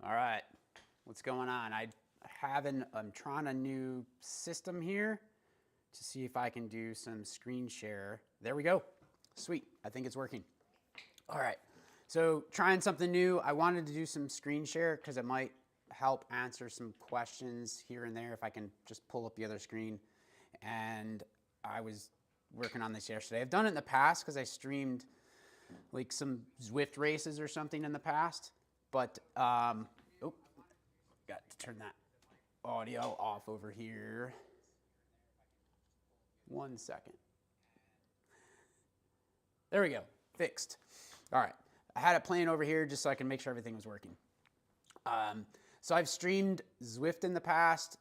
All right, what's going on? I'm trying a new system here to see if I can do some screen share. There we go. Sweet, I think it's working. All right, so trying something new. I wanted to do some screen share because it might help answer some questions here and there if I can just pull up the other screen. And I was working on this yesterday. I've done it in the past because I streamed like some Zwift races or something in the past. But, oh, got to turn that audio off over here. 1 second. There we go, fixed. All right, I had it playing over here just so I can make sure everything was working. So I've streamed Zwift in the past,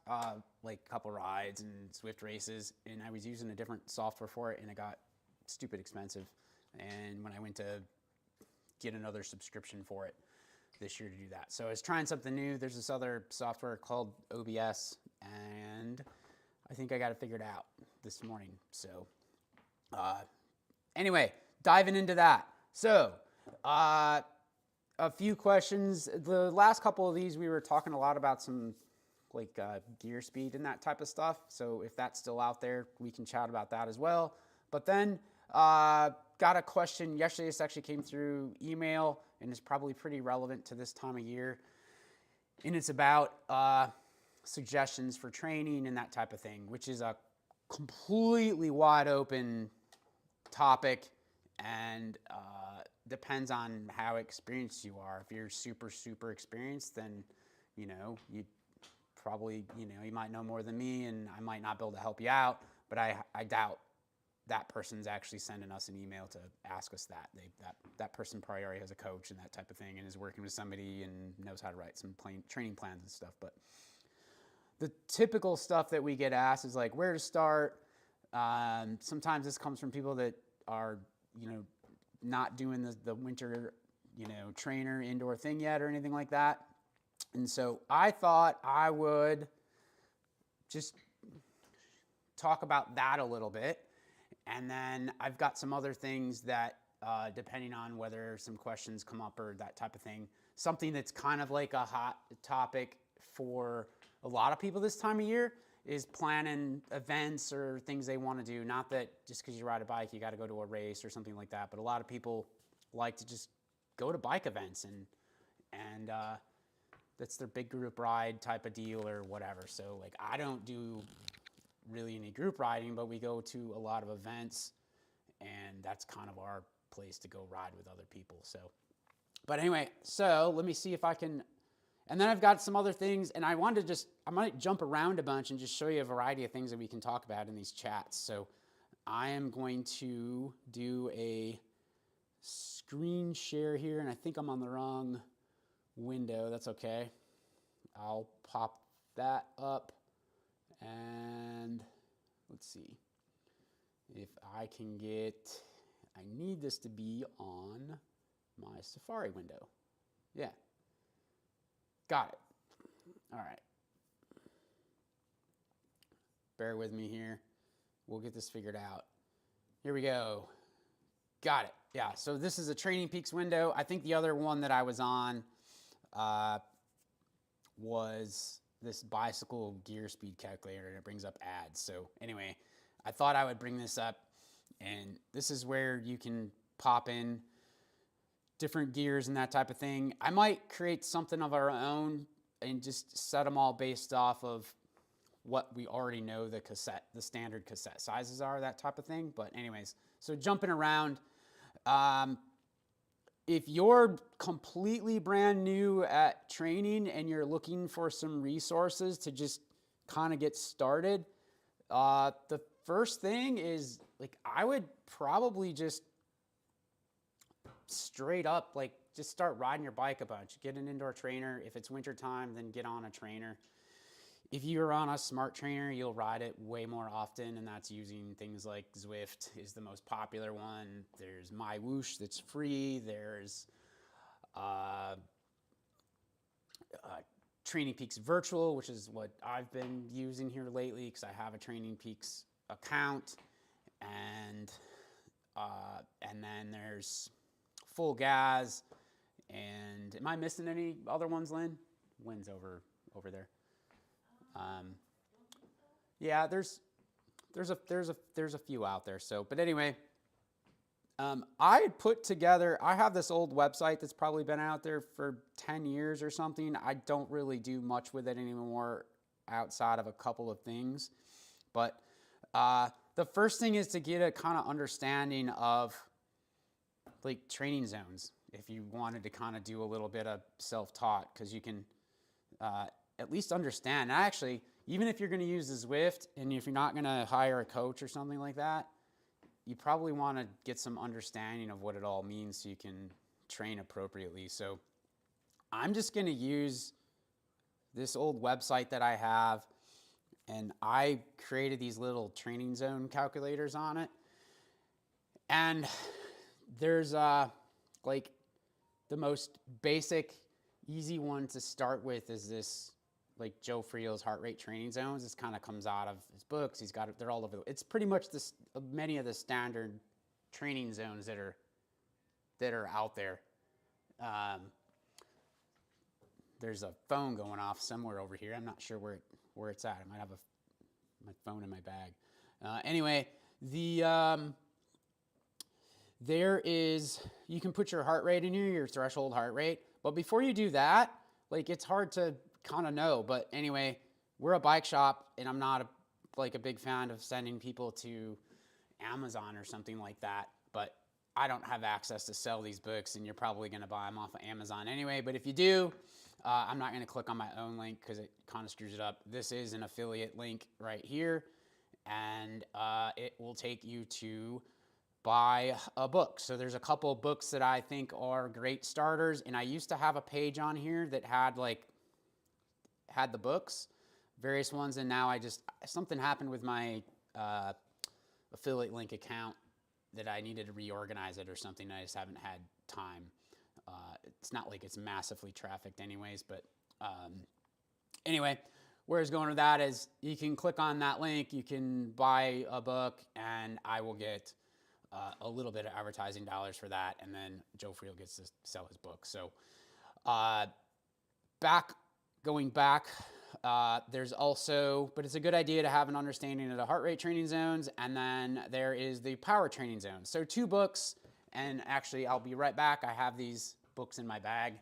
like a couple rides and Zwift races, and I was using a different software for it, and it got stupid expensive. And when I went to get another subscription for it this year to do that. So I was trying something new. There's this other software called OBS, and I think I got it figured out this morning. So anyway, diving into that. So a few questions. The last couple of these, we were talking a lot about some like gear speed and that type of stuff. So if that's still out there, we can chat about that as well. But then got a question yesterday. This actually came through email and is probably pretty relevant to this time of year. And it's about suggestions for training and that type of thing, which is a completely wide open topic and depends on how experienced you are. If you're super experienced, then you probably you might know more than me, and I might not be able to help you out. But I doubt that person's actually sending us an email to ask us that. That person probably already has a coach and that type of thing, and is working with somebody and knows how to write some training plans and stuff. But the typical stuff that we get asked is like where to start. Sometimes this comes from people that are not doing the winter trainer indoor thing yet or anything like that. And so I thought I would just talk about that a little bit. And then I've got some other things that, depending on whether some questions come up or that type of thing, something that's kind of like a hot topic for a lot of people this time of year is planning events or things they want to do. Not that just because you ride a bike, you got to go to a race or something like that, but a lot of people like to just go to bike events and that's their big group ride type of deal or whatever. So like I don't do really any group riding, but we go to a lot of events, and that's kind of our place to go ride with other people. So, but anyway, so let me see if I can, and then I've got some other things, and I might jump around a bunch and just show you a variety of things that we can talk about in these chats. So I am going to do a screen share here, and I think I'm on the wrong window. That's okay. I'll pop that up. And let's see if I can I need this to be on my Safari window. Yeah. Got it. All right. Bear with me here. We'll get this figured out. Here we go. Got it. Yeah, so this is a Training Peaks window. I think the other one that I was on was this bicycle gear speed calculator, and it brings up ads. So anyway, I thought I would bring this up, and this is where you can pop in different gears and that type of thing. I might create something of our own and just set them all based off of what we already know the standard cassette sizes are, that type of thing. But anyways, so jumping around, if you're completely brand new at training and you're looking for some resources to just kind of get started, the first thing is like I would probably just straight up like just start riding your bike a bunch. Get an indoor trainer. If it's winter time, then get on a trainer. If you're on a smart trainer, you'll ride it way more often, and that's using things like Zwift is the most popular one. There's MyWhoosh that's free. There's Training Peaks Virtual, which is what I've been using here lately because I have a Training Peaks account, and then there's Full Gas and Am I missing any other ones, Lynn? Lynn's over there. Yeah, there's a few out there. So, but anyway, I had put together, I have this old website that's probably been out there for 10 years or something. I don't really do much with it anymore outside of a couple of things. But the first thing is to get a kind of understanding of like training zones. If you wanted to kind of do a little bit of self-taught, because you can at least understand. And actually, even if you're going to use the Zwift and if you're not going to hire a coach or something like that, you probably want to get some understanding of what it all means so you can train appropriately. So I'm just going to use this old website that I have, and I created these little training zone calculators on it. And there's like the most basic, easy one to start with is this, like Joe Friel's heart rate training zones. This kind of comes out of his books. He's got it. They're all over. It's pretty much this many of the standard training zones that are out there. There's a phone going off somewhere over here. I'm not sure where it's at. I might have my phone in my bag. Anyway, there is, you can put your heart rate in here, your threshold heart rate. But before you do that, like it's hard to kind of know. But anyway, we're a bike shop, and I'm not a big fan of sending people to Amazon or something like that. But I don't have access to sell these books, and you're probably going to buy them off of Amazon anyway. But if you do, I'm not going to click on my own link because it kind of screws it up. This is an affiliate link right here, and it will take you to buy a book. So there's a couple of books that I think are great starters, and I used to have a page on here that had the books, various ones, and now something happened with my affiliate link account that I needed to reorganize it or something. I just haven't had time. It's not like it's massively trafficked anyways, but anyway, where I was going with that is you can click on that link, you can buy a book, and I will get a little bit of advertising dollars for that, and then Joe Friel gets to sell his book. So going back, there's also, but it's a good idea to have an understanding of the heart rate training zones, and then there is the power training zones. So 2 books, and actually I'll be right back. I have these books in my bag.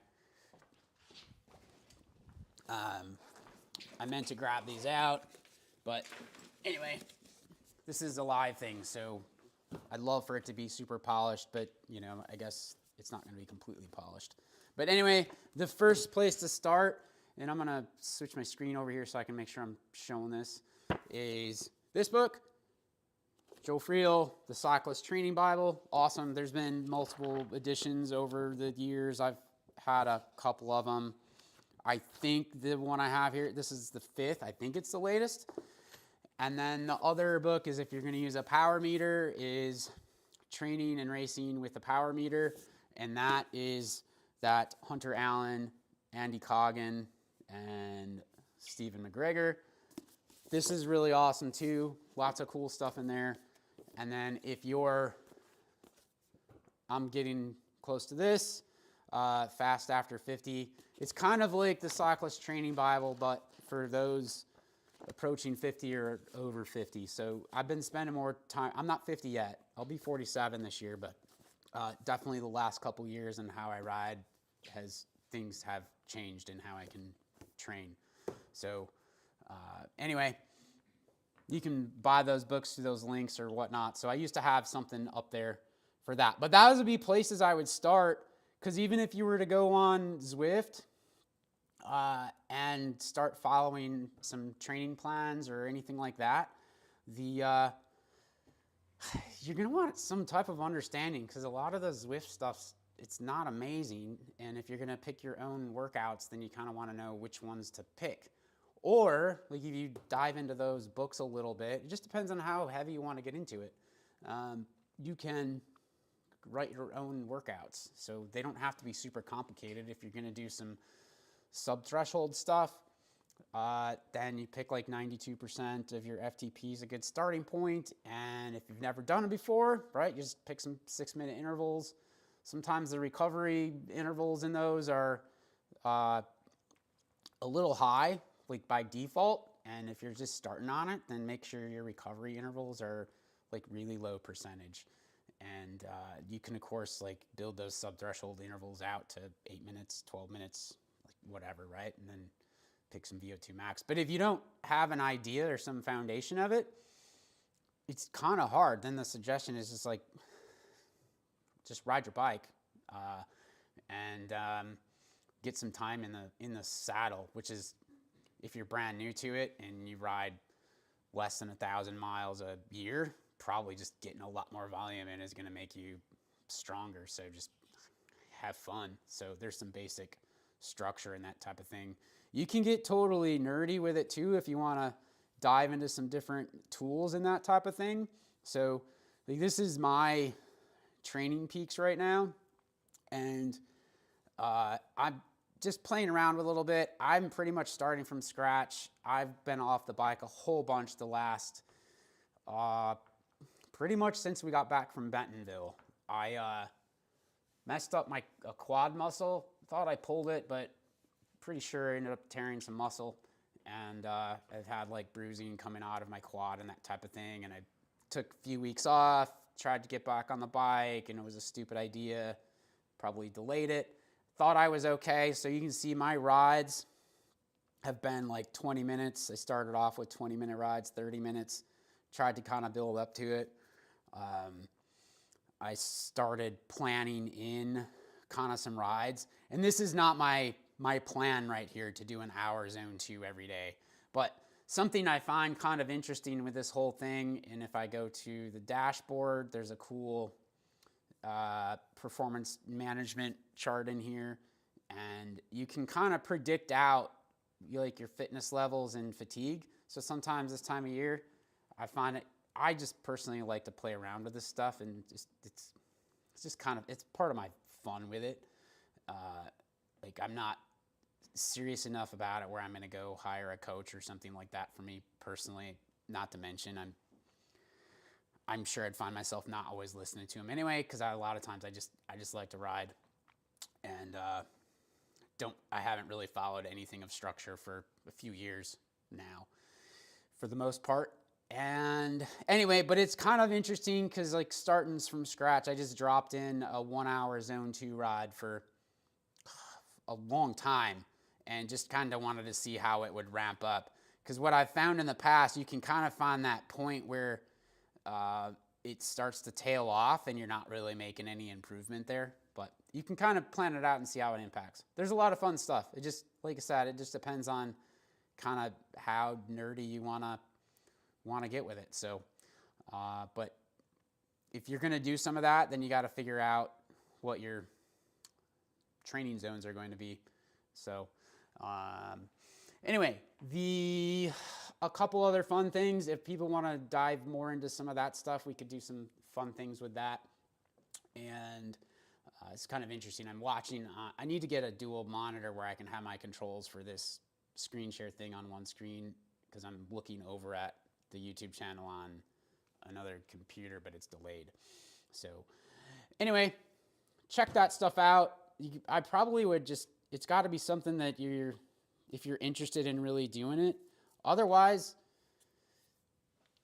I meant to grab these out, but anyway, this is a live thing, so I'd love for it to be super polished, but I guess it's not going to be completely polished. But anyway, the first place to start, and I'm going to switch my screen over here so I can make sure I'm showing this, is this book, Joe Friel, The Cyclist Training Bible. Awesome. There's been multiple editions over the years. I've had a couple of them. I think the one I have here, this is the 5th. I think it's the latest. And then the other book is, if you're going to use a power meter, is Training and Racing with a Power Meter. And that is that Hunter Allen, Andy Coggan, and Stephen McGregor. This is really awesome too. Lots of cool stuff in there. And then I'm getting close to this, Fast After 50. It's kind of like the Cyclist Training Bible, but for those approaching 50 or over 50. So I've been spending more time. I'm not 50 yet. I'll be 47 this year, but definitely the last couple years and how I ride things have changed in how I can train. So anyway, you can buy those books through those links or whatnot. So I used to have something up there for that. But those would be places I would start, because even if you were to go on Zwift and start following some training plans or anything like that, you're going to want some type of understanding, because a lot of the Zwift stuff, it's not amazing. And if you're going to pick your own workouts, then you kind of want to know which ones to pick. Or like if you dive into those books a little bit, it just depends on how heavy you want to get into it. You can write your own workouts, so they don't have to be super complicated. If you're going to do some sub-threshold stuff, then you pick like 92% of your FTP is a good starting point. And if you've never done it before, right, you just pick some 6-minute intervals. Sometimes the recovery intervals in those are a little high, like by default. And if you're just starting on it, then make sure your recovery intervals are like really low percentage. And you can, of course, like build those sub-threshold intervals out to 8 minutes, 12 minutes, like whatever, right? And then pick some VO2 max. But if you don't have an idea or some foundation of it, it's kind of hard. Then the suggestion is just like, just ride your bike and get some time in the saddle, which is, if you're brand new to it and you ride less than 1,000 miles a year, probably just getting a lot more volume in is going to make you stronger. So just have fun. So there's some basic structure and that type of thing. You can get totally nerdy with it too if you want to dive into some different tools and that type of thing. So like, this is my training peaks right now, and I'm just playing around with a little bit. I'm pretty much starting from scratch. I've been off the bike a whole bunch the last pretty much since we got back from Bentonville. I messed up my quad muscle. Thought I pulled it, but pretty sure I ended up tearing some muscle. And I've had like bruising coming out of my quad and that type of thing. And I took a few weeks off, tried to get back on the bike, and it was a stupid idea. Probably delayed it. Thought I was okay. So you can see my rides have been like 20 minutes. I started off with 20-minute rides, 30 minutes. Tried to kind of build up to it. I started planning in kind of some rides. And this is not my plan right here to do an hour zone 2 every day. But something I find kind of interesting with this whole thing, and if I go to the dashboard, there's a cool performance management chart in here. And you can kind of predict out like your fitness levels and fatigue. So sometimes this time of year, I find it, I just personally like to play around with this stuff, and just it's just kind of, it's part of my fun with it. Like I'm not serious enough about it where I'm going to go hire a coach or something like that for me personally. Not to mention I'm sure I'd find myself not always listening to him anyway, because a lot of times I just like to ride, and I haven't really followed anything of structure for a few years now, for the most part. And anyway, but it's kind of interesting because like starting from scratch, I just dropped in a 1 hour zone 2 ride for a long time and just kind of wanted to see how it would ramp up. Because what I've found in the past, you can kind of find that point where it starts to tail off and you're not really making any improvement there. But you can kind of plan it out and see how it impacts. There's a lot of fun stuff. It just, like I said, it just depends on kind of how nerdy you want to get with it. So, but if you're going to do some of that, then you got to figure out what your training zones are going to be. So, anyway, a couple other fun things. If people want to dive more into some of that stuff, we could do some fun things with that. And it's kind of interesting. I'm watching, I need to get a dual monitor where I can have my controls for this screen share thing on one screen, because I'm looking over at the YouTube channel on another computer, but it's delayed. So anyway, check that stuff out. I probably would just, it's got to be something that if you're interested in really doing it. Otherwise,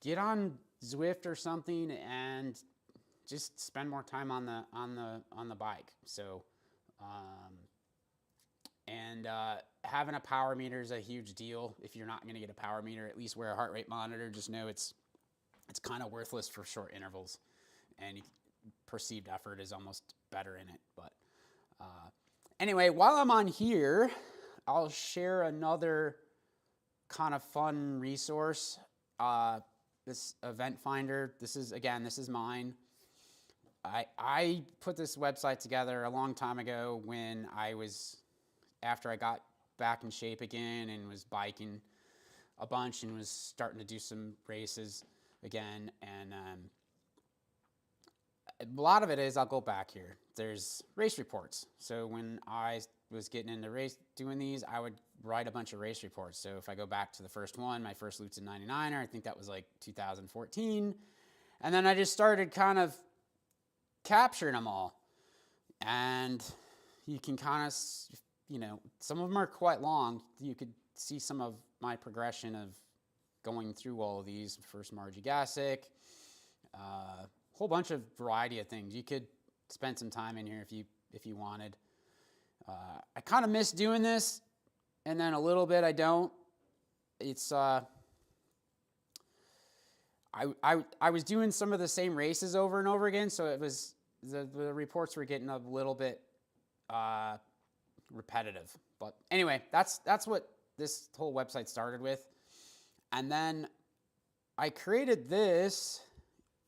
get on Zwift or something and just spend more time on the bike. So, having a power meter is a huge deal. If you're not going to get a power meter, at least wear a heart rate monitor. Just know it's kind of worthless for short intervals, and perceived effort is almost better in it. But anyway, while I'm on here, I'll share another kind of fun resource. This event finder. This is mine. I put this website together a long time ago when after I got back in shape again and was biking a bunch and was starting to do some races again. And a lot of it is, I'll go back here. There's race reports. So when I was getting into doing these, I would write a bunch of race reports. So if I go back to the first one, my first Lutz 99er, I think that was like 2014. And then I just started kind of capturing them all. And you can kind of, some of them are quite long. You could see some of my progression of going through all of these. First Margie-Gassick, whole bunch of variety of things. You could spend some time in here if you wanted. I kind of miss doing this, and then a little bit I don't. It's I was doing some of the same races over and over again, so it was the reports were getting a little bit repetitive. But anyway, that's what this whole website started with. And then I created this,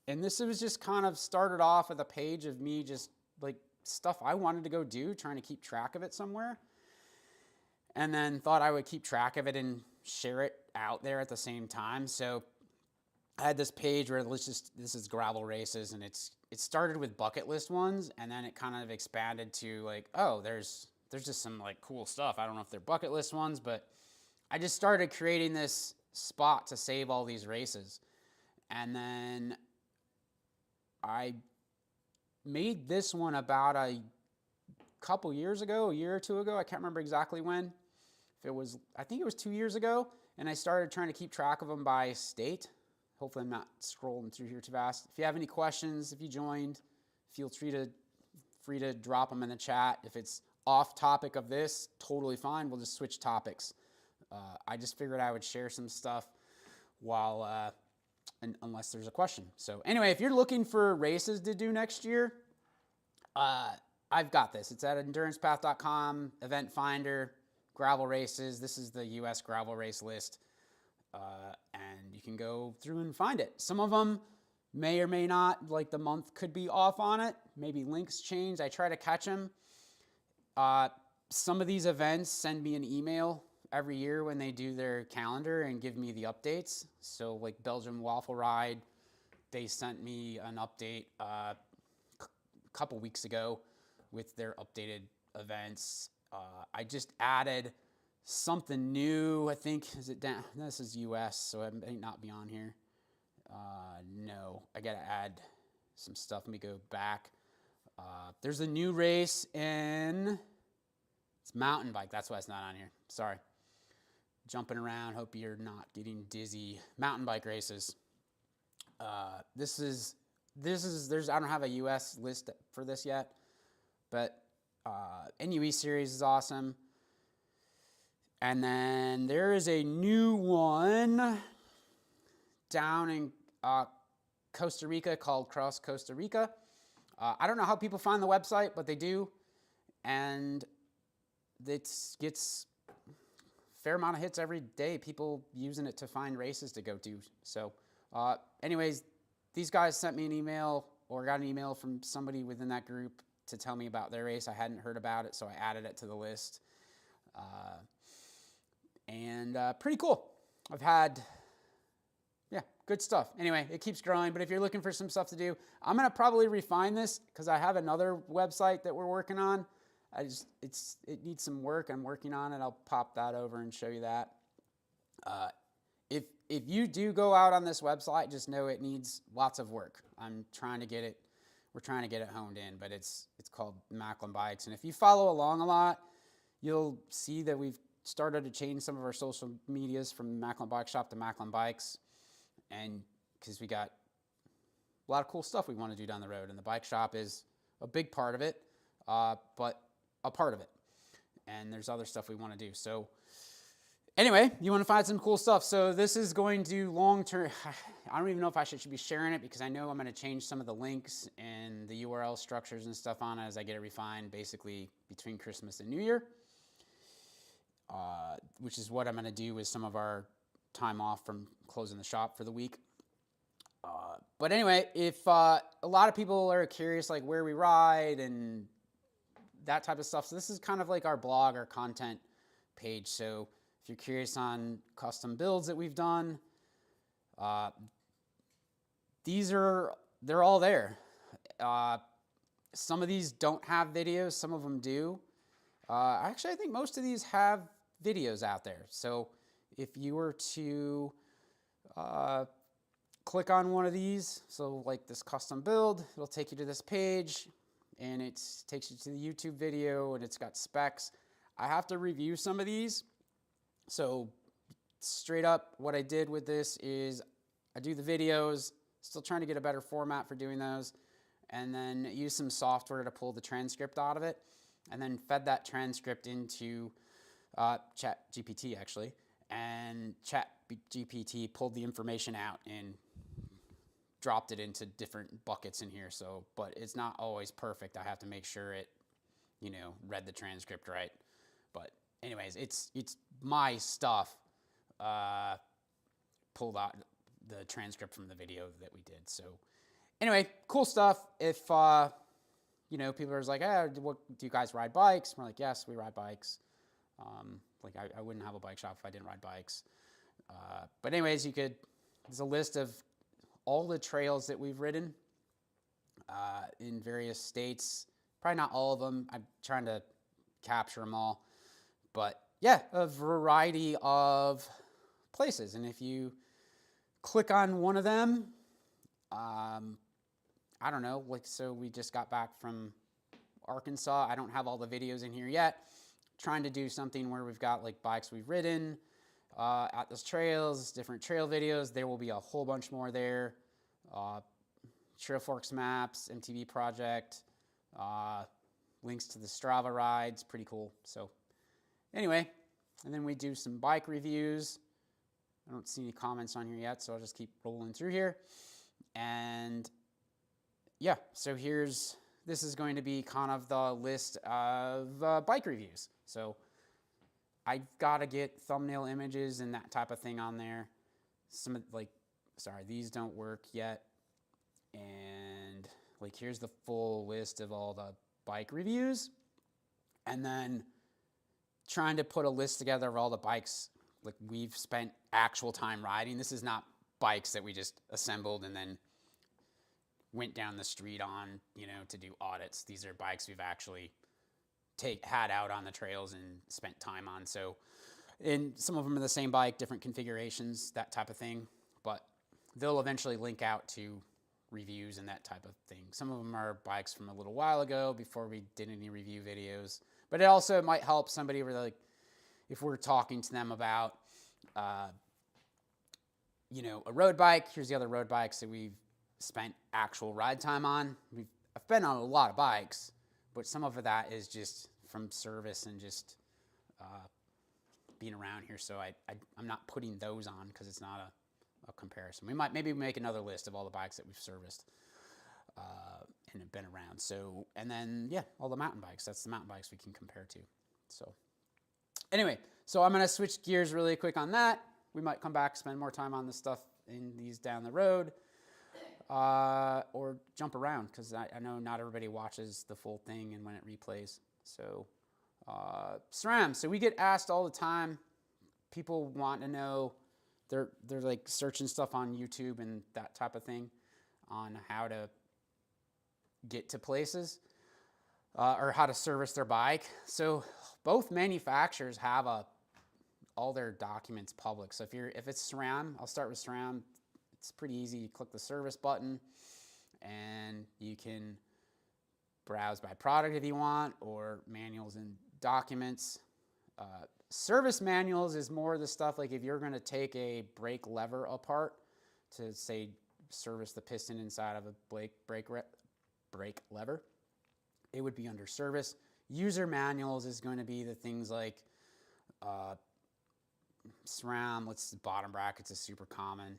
and this was just kind of started off with a page of me just like stuff I wanted to go do, trying to keep track of it somewhere. And then thought I would keep track of it and share it out there at the same time. So I had this page where this is gravel races, and it started with bucket list ones, and then it kind of expanded to like, oh, there's just some like cool stuff. I don't know if they're bucket list ones, but I just started creating this spot to save all these races. And then I made this one about a couple years ago, a year or two ago. I can't remember exactly when. I think it was 2 years ago, and I started trying to keep track of them by state. Hopefully I'm not scrolling through here too fast. If you have any questions, if you joined, feel free to drop them in the chat. If it's off topic of this, totally fine. We'll just switch topics. I just figured I would share some stuff while, unless there's a question. So anyway, if you're looking for races to do next year, I've got this. It's at endurancepath.com, event finder, gravel races. This is the US gravel race list. And you can go through and find it. Some of them may or may not, like the month could be off on it. Maybe links change. I try to catch them. Some of these events send me an email every year when they do their calendar and give me the updates. So like Belgium Waffle Ride, they sent me an update a couple weeks ago with their updated events. I just added something new. I think, is it down? This is US, so it may not be on here. No, I gotta add some stuff. Let me go back. There's a new race it's mountain bike. That's why it's not on here. Sorry. Jumping around. Hope you're not getting dizzy. Mountain bike races. I don't have a US list for this yet, but NUE series is awesome. And then there is a new one down in Costa Rica called Cross Costa Rica. I don't know how people find the website, but they do. And it gets a fair amount of hits every day, people using it to find races to go to. So anyways, these guys sent me an email, or got an email from somebody within that group to tell me about their race. I hadn't heard about it, so I added it to the list. And pretty cool. I've had, good stuff. Anyway, it keeps growing, but if you're looking for some stuff to do, I'm going to probably refine this because I have another website that we're working on. It needs some work. I'm working on it. I'll pop that over and show you that. If you do go out on this website, just know it needs lots of work. We're trying to get it honed in, but it's called Macklin Bikes. And if you follow along a lot, you'll see that we've started to change some of our social medias from Macklin Bike Shop to Macklin Bikes. And because we got a lot of cool stuff we want to do down the road. And the bike shop is a big part of it, but a part of it. And there's other stuff we want to do. So anyway, you want to find some cool stuff. So this is going to long-term, I don't even know if I should be sharing it because I know I'm going to change some of the links and the URL structures and stuff on it as I get it refined basically between Christmas and New Year, which is what I'm going to do with some of our time off from closing the shop for the week. But anyway, if a lot of people are curious like where we ride and that type of stuff, so this is kind of like our blog, our content page. So if you're curious on custom builds that we've done, they're all there. Some of these don't have videos, some of them do. Actually, I think most of these have videos out there. So if you were to click on one of these, so like this custom build, it'll take you to this page, and it takes you to the YouTube video, and it's got specs. I have to review some of these. So straight up, what I did with this is I do the videos, still trying to get a better format for doing those, and then use some software to pull the transcript out of it, and then fed that transcript into ChatGPT actually, and ChatGPT pulled the information out and dropped it into different buckets in here. So, but it's not always perfect. I have to make sure it, read the transcript right. But anyways, it's my stuff, pulled out the transcript from the video that we did. So anyway, cool stuff. If, people are like, hey, what, do you guys ride bikes? We're like, yes, we ride bikes. I wouldn't have a bike shop if I didn't ride bikes. But anyways, there's a list of all the trails that we've ridden in various states. Probably not all of them. I'm trying to capture them all. But yeah, a variety of places. And if you click on one of them, I don't know, so we just got back from Arkansas. I don't have all the videos in here yet. Trying to do something where we've got bikes we've ridden at those trails, different trail videos. There will be a whole bunch more there. Trail Forks maps, MTB project, links to the Strava rides, pretty cool. So anyway, and then we do some bike reviews. I don't see any comments on here yet, so I'll just keep rolling through here. And yeah, so this is going to be kind of the list of bike reviews. So I've got to get thumbnail images and that type of thing on there. Sorry, these don't work yet. And here's the full list of all the bike reviews. And then trying to put a list together of all the bikes we've spent actual time riding. This is not bikes that we just assembled and then went down the street on, to do audits. These are bikes we've actually had out on the trails and spent time on. So, and some of them are the same bike, different configurations, that type of thing. But they'll eventually link out to reviews and that type of thing. Some of them are bikes from a little while ago before we did any review videos. But it also might help somebody where if we're talking to them about, a road bike. Here's the other road bikes that we've spent actual ride time on. I've been on a lot of bikes, but some of that is just from service and just being around here. So I'm not putting those on because it's not a comparison. We might maybe make another list of all the bikes that we've serviced and have been around. So, and then, yeah, all the mountain bikes. That's the mountain bikes we can compare to. So anyway, so I'm going to switch gears really quick on that. We might come back, spend more time on this stuff in these down the road, or jump around because I know not everybody watches the full thing and when it replays. So SRAM. So we get asked all the time. People want to know. They're searching stuff on YouTube and that type of thing on how to get to places or how to service their bike. So both manufacturers have all their documents public. So if it's SRAM, I'll start with SRAM. It's pretty easy. You click the service button and you can browse by product if you want, or manuals and documents. Service manuals is more the stuff if you're going to take a brake lever apart to, say, service the piston inside of a brake lever. It would be under service. User manuals is going to be the things like SRAM, the bottom brackets is super common,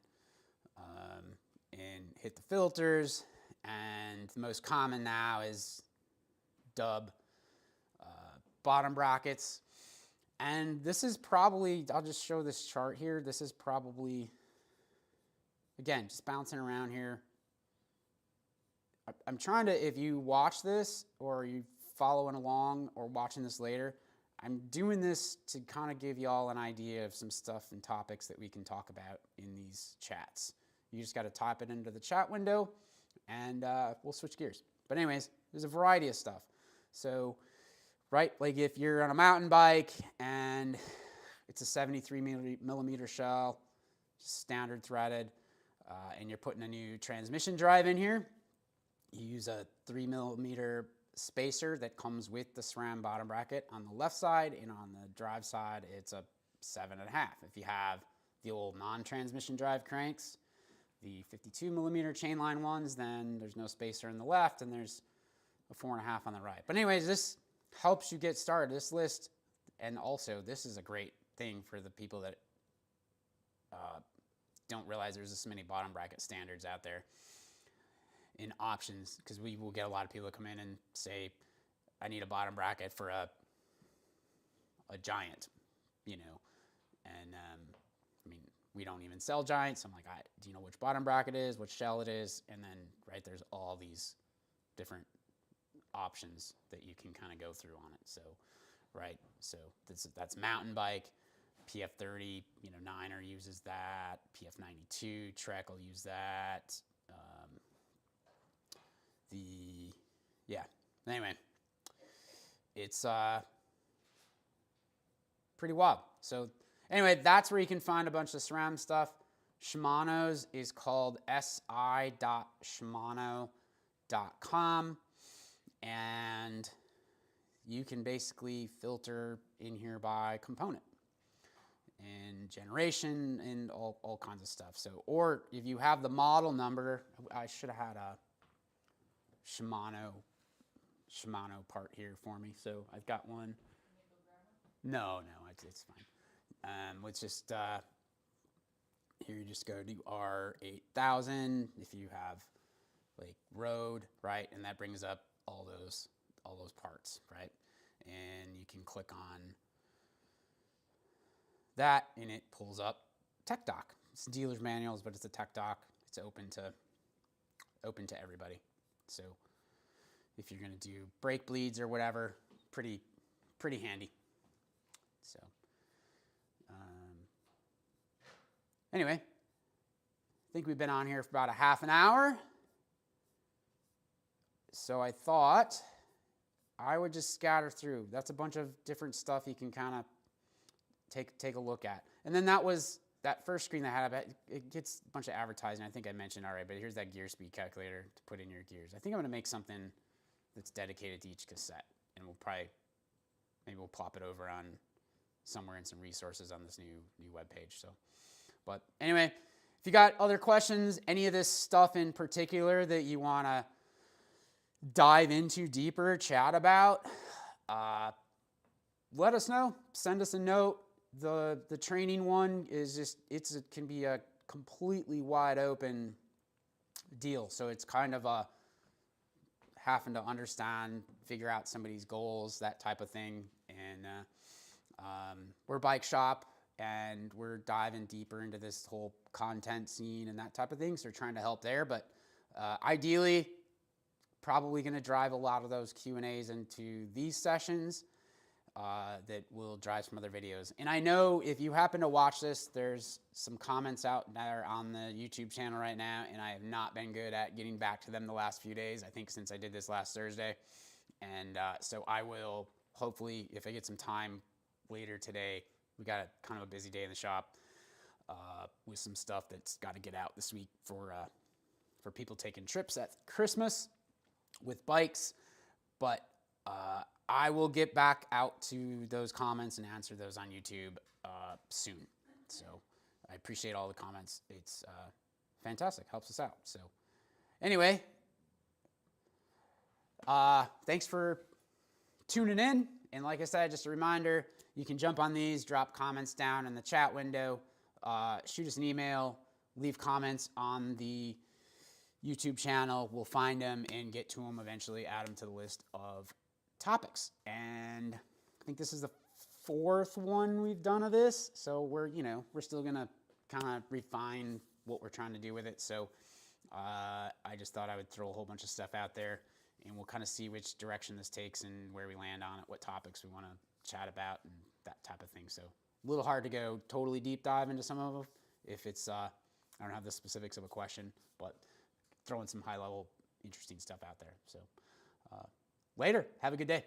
and hit the filters. And the most common now is dub bottom brackets. And this is probably, I'll just show this chart here. This is probably, again, just bouncing around here. I'm trying to, if you watch this or you following along or watching this later, I'm doing this to kind of give you all an idea of some stuff and topics that we can talk about in these chats. You just got to type it into the chat window and we'll switch gears. But anyways, there's a variety of stuff. So, right, if you're on a mountain bike and it's a 73 millimeter shell, standard threaded, and you're putting a new transmission drive in here, you use a 3 millimeter spacer that comes with the SRAM bottom bracket on the left side, and on the drive side, it's a 7.5. If you have the old non-transmission drive cranks, the 52 millimeter chainline ones, then there's no spacer in the left, and there's a 4.5 on the right. But anyways, this helps you get started. This list, and also this is a great thing for the people that don't realize there's this many bottom bracket standards out there in options, because we will get a lot of people that come in and say, I need a bottom bracket for a Giant, you know, and I mean, we don't even sell Giants. So I'm like, do you know which bottom bracket is, which shell it is? And then, right, there's all these different options that you can kind of go through on it. So, right, so that's mountain bike. PF30, you know, Niner uses that. PF92, Trek will use that. Anyway, it's pretty wild. So anyway, that's where you can find a bunch of SRAM stuff. Shimano's is called si.shimano.com, and you can basically filter in here by component and generation and all kinds of stuff. So, or if you have the model number, I should have had a Shimano part here for me. So I've got one. No, it's fine. Let's just, here you just go to R8000 if you have like road, right? And that brings up all those parts, right? And you can click on that and it pulls up tech doc. It's dealer's manuals, but it's a tech doc. It's open to everybody. So if you're gonna do brake bleeds or whatever, pretty handy. So anyway, I think we've been on here for about a half an hour. So I thought I would just scatter through. That's a bunch of different stuff you can kind of take a look at. And then that was that first screen that I had, it gets a bunch of advertising. I think I mentioned already, but here's that gear speed calculator to put in your gears. I think I'm gonna make something that's dedicated to each cassette, and maybe we'll plop it over on somewhere in some resources on this new web page. So, but anyway, if you got other questions, any of this stuff in particular that you want to dive into deeper, chat about, let us know. Send us a note. The training one is just, it can be a completely wide open deal. So it's kind of a having to understand, figure out somebody's goals, that type of thing. And we're a bike shop, and we're diving deeper into this whole content scene and that type of thing. So we're trying to help there, but ideally, probably going to drive a lot of those Q&As into these sessions that will drive some other videos. And I know if you happen to watch this, there's some comments out there on the YouTube channel right now, and I have not been good at getting back to them the last few days, I think since I did this last Thursday. And so I will, hopefully, if I get some time later today, we got kind of a busy day in the shop with some stuff that's got to get out this week for people taking trips at Christmas with bikes. But I will get back out to those comments and answer those on YouTube soon. So I appreciate all the comments. It's fantastic. Helps us out. So anyway, thanks for tuning in. And like I said, just a reminder, you can jump on these, drop comments down in the chat window, shoot us an email, leave comments on the YouTube channel. We'll find them and get to them eventually, add them to the list of topics. And I think this is the 4th one we've done of this. So we're still gonna kind of refine what we're trying to do with it. So I just thought I would throw a whole bunch of stuff out there, and we'll kind of see which direction this takes and where we land on it, what topics we want to chat about and that type of thing. So a little hard to go totally deep dive into some of them if it's, I don't have the specifics of a question, but throwing some high level interesting stuff out there. So later, have a good day.